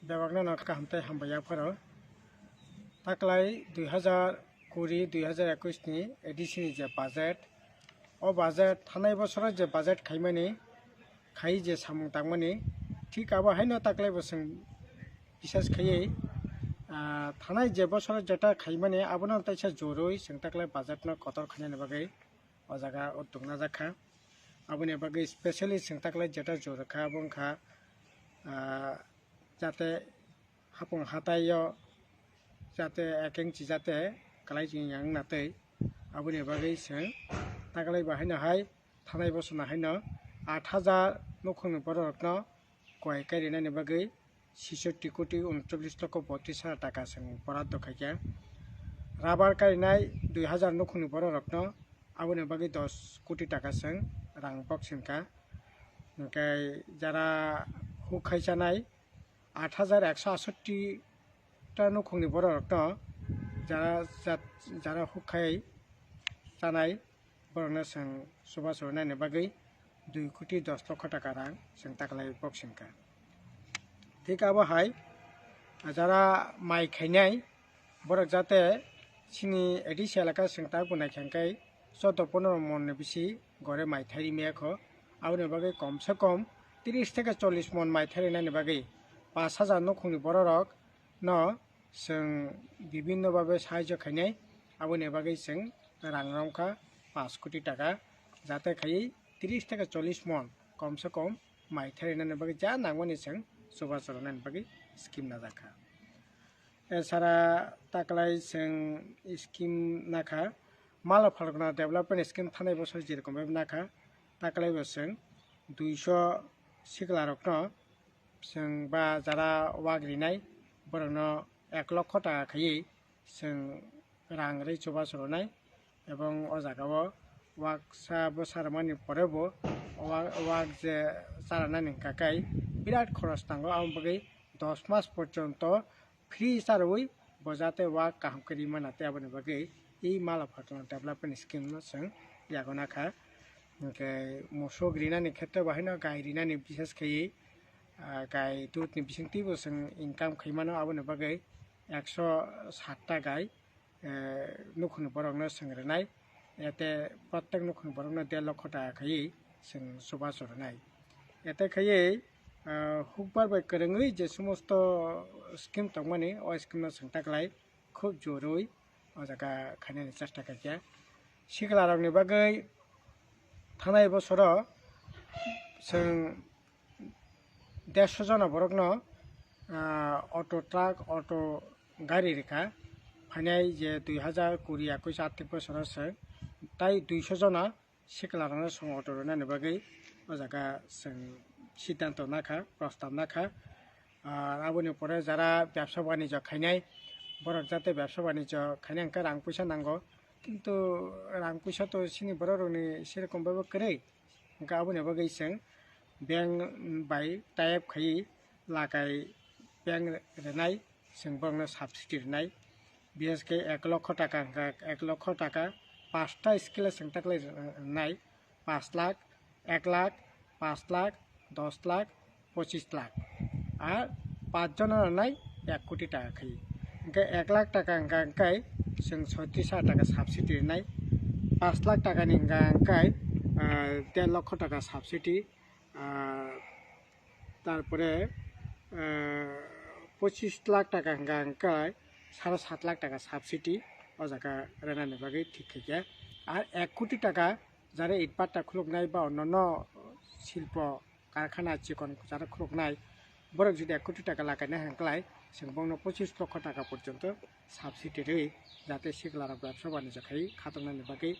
बेबागना काहामथाय हामबायाफोराव ताकलाय 2020-2021 नि एडिशननि जे बाजेट ओ बाजेट थानाय बोसोराव जे बाजेट खायमानि खाय जे सामुं तांमानि ठीक आबाहायनो ताकलाय बोसों बिसास खायै थानाय जे बोसोराव जेटा खायमानि आबोना ताइसा जरुई जों ताकलाय बाजेट न कतर खानायनि बागै ओ जागा उद्दुगना जाखा आबोनि बागै स्पेशली जों ताकलाय जेटा जरखा बुंखा जाते हापुं हातायो जाते एकेंची जाते कलाई जिं yang नातै आबोनि बागै जों ताकलाय बाहायनो हाय थानाय बोसोरना हायनो 8000 नखंनि बररत्न गय कारिनानि बागै 66 कोटी 39 लक्ष 32,000 टाका जों बराद दखायके राबार कारिनाय 2000 नखंनि बररत्न आबोनि बागै 10 कोटी टाका जों रां बक्सिंका ओमफ्राय जारा हुखाय जानाय 8168 टा नखंनि बररत्न जारा हुखाय जानाय बरनो जों सुबा सरनायनि बागै 2 कोटी 10 लक्ष टाका रां जों ताकलाय बक्सिंका ठीक आबाहाय जारा माइ खायनाय बरक जाते सिनि एडिस एलाका जों ता बुनाय खांखाय 14-15 मन बिसि गरे माइ थारि मेखो आउनि बागै कम से कम 30 থেকে 40 मन माइ थारिनानि बागै 5000 नखंनि बररक न जों विभिन्न भाबे साहाय्य खायनाय आबोनि बागै जों रांरांखा 5 कोटी टाका जाते खायै 30 থেকে 40 मन कम से कम माइ थारिनानि बागै जा नांगौनि जों सुबा सरनायनि बागै स्किम ना जाखा एसारा ताकलाय जों स्किम नाखा माल फालगना डेभलपमेन्ट स्किम थानाय बोसोर जेरकम नाखा ताकलाय बोसों 200 सिगलारकन जों बा जारा वागरिनाय बरनो 1 लक्ष टाका खायै जों रां रै सुबा सरनाय एवं ओ जागाव वागसा बोसारमानि परेबो वाग जे सारानानि काकाय बिराट खरच नांगौ आं बागै 10 मास पर्यन्त फ्री सारवै बजाते वाग काहाम करि मानाते आबोनि बागै ई माला फाटना डेभलपमेन्ट स्किम जों यागनाखा ओमफ्राय मोसौ ग्रिनानि खेत्र बाहायना गाय रिनानि बिसेस खायै गाय दूधनि बिसिंथिबो जों इनकाम खायमानो आबोनि बागै 107 टा गाय नखुनि बरकनो संग्रनाय एते प्रत्येक नखुनि बरकनो 1.5 लक्ष टाका खायै जों सुबा सरनाय एते खायै हुकबार बाय करङै जे समस्त स्किम तंमानि ओ स्किम जों ताकलाय खूब जरुई ओ जागा खानायनि चेष्टा खायखा सिगलारनि बागै थानाय बोसोराव जों 150 जना बरकनो अटो ट्राक अटो गाड़ी रेखा फाइनाय जे 2020-21 आर्थिक बोसोराव जों ताई 200 जना सिगलारनो सं अटो रनानि बागै ओ जागा जों सिद्धांत नाखा प्रस्ताव नाखा आबोनि परे जारा व्यवसा बाणिज्य खायनाय बरक जाते व्यवसा बाणिज्य खायनायखा रां पैसा नांगौ किन्तु रां पैसा तो सिनि बररनि सेरकम बाबो करे आबोनि बागै जों बैंक बाय टाइप खायै लागाय बैंक रेनाय जों बरनो सब्सिडी रेनाय बिएसके 1 लक्ष टाका 1 लक्ष टाका 5टा स्किल जों ताकलाय नाय 5 लाख 1 लाख 5 लाख 10 लाख 25 लाख और 5 जना नाय 1 कोटी टाका खायै ओमफ्राय 1 लाख टाका ओंखाय जों 36,000 टाका सब्सिडी रेनाय 5 लाख टाकानि ओंखाय 1.5 लक्ष टाका सब्सिडी तारपरे 25 लाख टाका ओंखाय 7.5 लाख टाका सब्सिडी ओ जागा रेनानि बागै ठीक खायखा और 1 कोटी टाका जारे इटपाटा खुलुकनाय बा अन्यान्य शिल्प कारखाना चिकन जारा खुलुकनाय बरक जुदि 1 कोटी टाका लागायनो हांख्लाय जों बंनो 25 लक्ष टाका पर्यन्त सब्सिडी रै जाते सिगलार व्यवसा बाणिज्य खायै खातंनानि बागै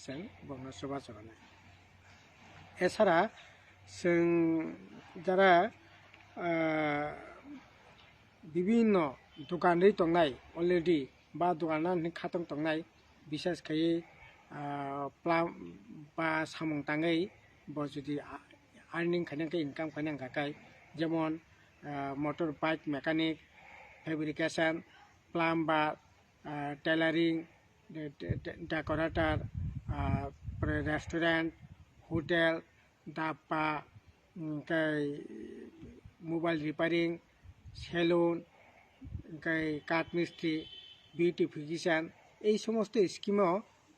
जों बंनो सुबा सरनाय एसारा जों जारा विभिन्न दुकान रै तंनाय अलरेडी बा दुकान खातं तंनाय विशेष खायै प्लाम बा सामुं ताङै ब जुदि आर्निं खायनांखै इनकाम खायनांखाय जेमन motor bike mechanic fabrication plumber tailoring decorator restaurant hotel dhaba mobile repairing saloon কাঠ মিস্ত্রি বিউটিফিকেশন এই সমস্ত স্কিমও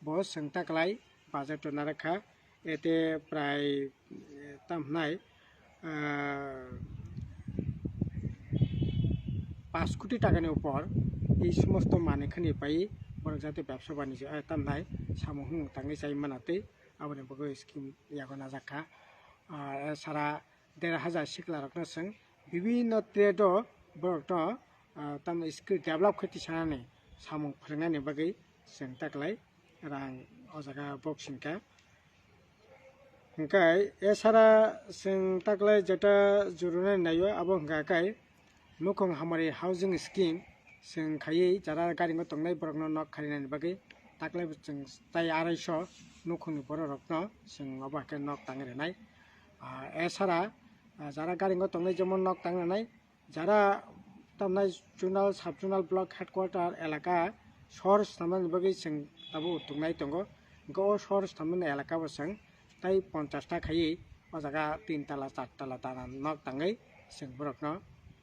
বহু সংতাকলাই বাজেট না রাখা এতে প্রায় তামনায় 5 কোটি টাকাनि উপর এই সমস্ত মানেখানি পাই বড় যাতে ব্যবসা বাণিজ্য তামনায় সামুহুং তাঙ্গি চাই মানাতে আবনি বগো স্কিম ইয়াগনা জাখা সারা 1,500 শিকলা রকনা সং বিভিন্ন ট্রেড বড় tam skill develop khati sanane samung phrangani bagai seng taklai rang o jaga boxing ka hingkai esara seng taklai jeta jurune nayo abo hingka kai nukong hamari housing scheme seng khayei jara garingo tongnai borokno nok kharinani bagai taklai seng tai 250 nukongni borok rokno seng obo ke nok tangrenai esara jara garingo tongnai jemon nok tangrenai jara tamnai junal subjunal block headquarter elaka shor stamani bagi seng tabu tungnai tongo go shor stamani elaka bo seng tai 50 ta khai o jaga 3 tala 4 tala tana nok tangai seng borokno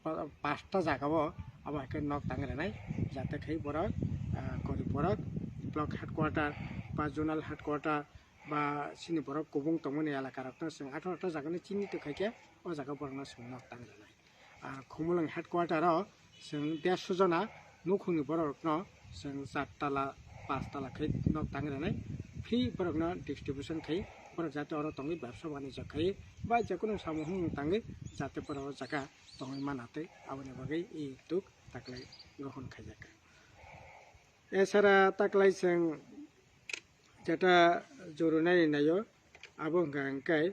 5 ta jaga bo aba ke nok tangai nai jate khai borok gori borok block headquarter ba zonal headquarter ba sini borok kubung tongmani elaka rokno seng 18 ta jaga ni chini to khai ke o jaga borokno seng nok tangai nai Khumulang headquarter seng 150 jona nukungni borokno seng 4 tala 5 tala khai nok tangrenai free borokno distribution khai borok jate oro tongi ব্যবসা বাণিজ্য khai ba jekono samuhung tangi jate borok jaga tongi manate aboni bagai ei tuk taklai grohon khaijaka esara taklai seng jeta jorunai nayo abo hangkai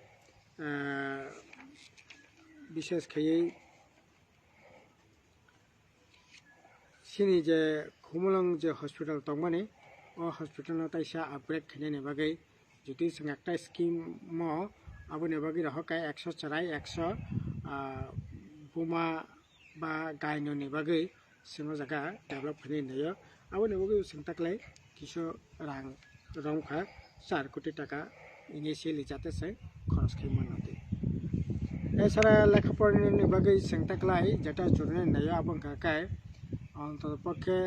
বিশেষ খাইয়ে sini je khumulang je hospital tongmani o hospital no taisa upgrade khainani bagai jodi sing ekta scheme mo aboni bagai rahokai 100 charai 100 buma ba gainoni bagai singo jaga develop khainani nayo aboni bagai sing taklai kiso rang rongkha 4 কোটি টাকা initially jate se খরচ khai manate esara lekhaporni bagai sing taklai jeta jurne nayo abong kakai অন্ততপক্ষে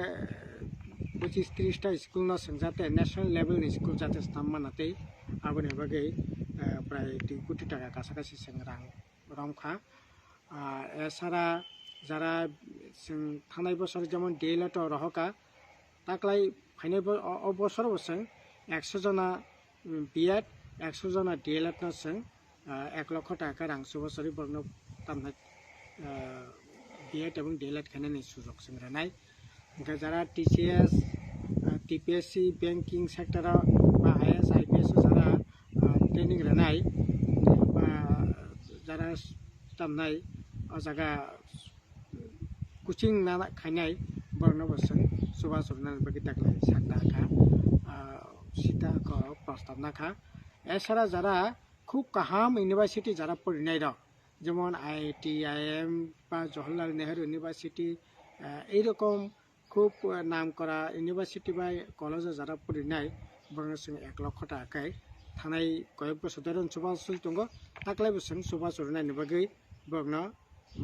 25-30টা school না সংজাতে national level school যাতে স্থান মানাতে আবনি বাগে প্রায় 2 কোটি টাকা কাছাকাছি সং রাং রংখা এছাড়া যারা থানায় বছর যেমন ডিএলএড রহকা তাকলাই ফাইনাল অবসর বসং 100 জনা বিএড 100 জনা ডিএলএড নসং 1 লক্ষ টাকা রাং সুবছরি বর্ণ তামনা বিএড এবং ডিএলএড খাইনানি সুযোগ সংগ্রানাই যারা টিসিএস টিপিএসসি ব্যাংকিং সেক্টর বা আইএস আইপিএস যারা ট্রেনিং রানাই বা যারা তামনাই জায়গা কোচিং না খাইনাই বর্ণবসং সুবা সুরনাল বাকি তাকলাই সাকটা খা সীতা প্রস্তাব না খা এছাড়া যারা খুব কাহাম ইউনিভার্সিটি যারা পড়িনাই রক যেমন আইআইটি আইএম বা জওহরলাল নেহেরু ইউনিভার্সিটি এইরকম খুব নাম করা ইউনিভার্সিটি বা কলেজে যারা পড়িনাই বরং 1 লক্ষ টাকায় থানায় কয়েক বছর ধরে সুবাসুল দङ তাকলাই বসং সুবাসুর নাইনি বাগै বরং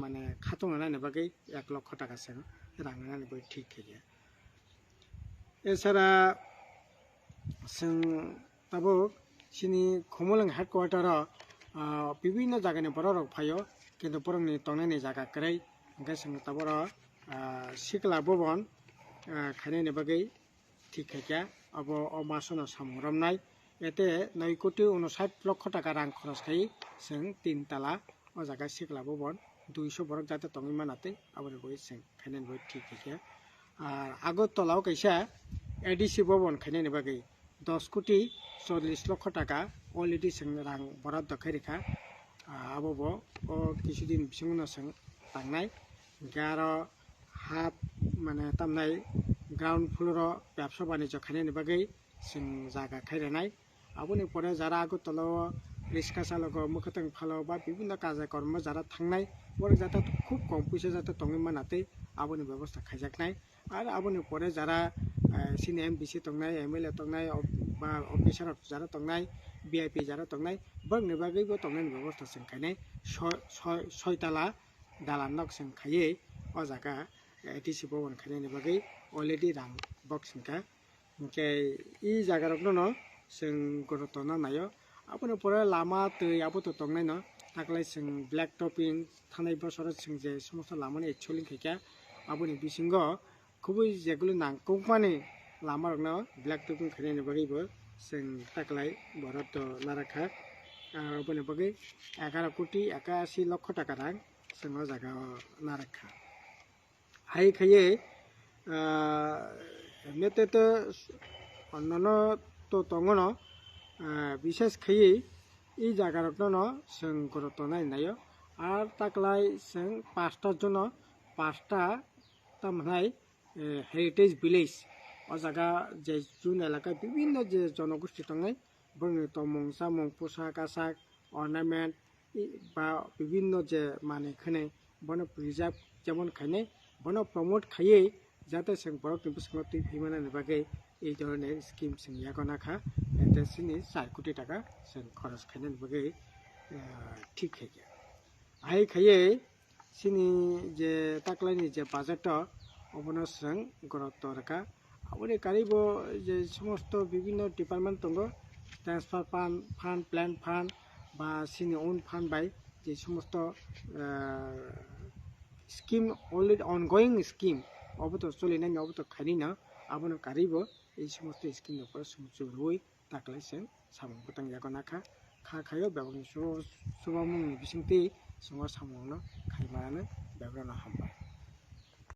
মানে খাতং নাইনি বাগै 1 লক্ষ টাকা সং রাং নাইনি বাগै ঠিক খেয়ে এছাড়া जों ताबो सिनी खुमुलुं हेडक्वार्टर विभिन्न जायगानि बरक फायो किन्तु बरंनि तंनायनि जायगा करै ओंखाय जों ताबर सिकला भवन खायनायनि बागै ठीक खायखा अब मासनो सामरमनाय एते 9 कोटी 59 लक्ष टाका रां खरच खाय जों 3 ताला ओ जायगा सिकला भवन 200 बरक जाते तंगि मानाते आबो बय जों खायनायनि बागै ठीक खायखा आगरतलाव कैसा एडिसि भवन खायनायनि बागै 10 कोटी 40 लक्ष टाका अलरेडी जों रां बराद खायरेखा आबो किछुदिन बिसंनो जों थांनाय गारो हाफ माने तामनाय ग्राउंड फ्लोर व्यवसा बाणिज्य खायनायनि बागै जों जागा खायरेनाय आबोनि परे जारा आगरतलाव रिक्सा चालक मुखतंग फालो बा विभिन्न कार्यक्रम जारा थांनाय बर जाता खूब कम पैसा जाता तंगि मानाते आबोनि व्यवस्था खायजाकनाय आरो आबोनि परे जारा सिनि एमबिसि तंनाय एमएलए तंनाय बा अफिसार जारा तंनाय भिआईपि जारा तंनाय बरनि बागैबो तंनायनि व्यवस्था जों खायनाय 6 ताला दालान नक जों खायै o jaga ATC Bhawan khainani bagui already rang boxingka hingke e jaga rok no sing gorotona nayo aboni pore lama tui abo to tongnai no taklai sing black topping thanai bosoro sing je somosto lamani actually khaika aboni bisingo kubui jegulo nangkukmani lama rok no black topping khainani bagui bo sing taklai borok to narakha aboni bagui 11 কোটি 81 লক্ষ টাকা রাং sing o jaga narakha hai khaiye এমনিতে তো অন্যান্য তো তঙ্গনো বিশেষ খাইয়ে এই জায়গার जों গুরুত্ব নাইনাयो আর তাকলাই जों 5টার জন্য 5টা তামনাই হেরিটেজ ভিলেজ ও জায়গা যে জুন এলাকায় বিভিন্ন যে জনগোষ্ঠী তঙ্গাই বংনি তমং সামং পোশাক আশাক অর্নামেন্ট বা বিভিন্ন যে মানে খানে বন প্রিজার্ভ যেমন খাইনে বন প্রমোট খাইয়ে যাতে जों বরক বিসঙ্গ তুই ভিমানানি বাগে এই ধরনের স্কিম जों ইয়াগনাখা এতে সিনি 4 কোটি টাকা जों খরচ খাইনানি বাগে ঠিক হয়ে আই খাইয়ে সিনি যে তাকলাইনি যে বাজেট অবনো जों গুরুত্ব রাখা আবনি কারিব যে সমস্ত বিভিন্ন ডিপার্টমেন্ট দङ ট্রান্সফার ফান্ড প্ল্যান ফান্ড বা সিনি ওন ফান্ড বাই যে সমস্ত স্কিম অলরেডি অনগোয়িং স্কিম অবতো চলিনাই অবতো খাইনা আবনো কারিব এই সমস্ত স্কিম উপর সুরুই তাকলাই जों সামং পতং ইয়াগনাখা খাখাयो বেবনি সুবামুংনি বিসিংতি जों সামংनो খাইমাनो বেবরানো হামबाय।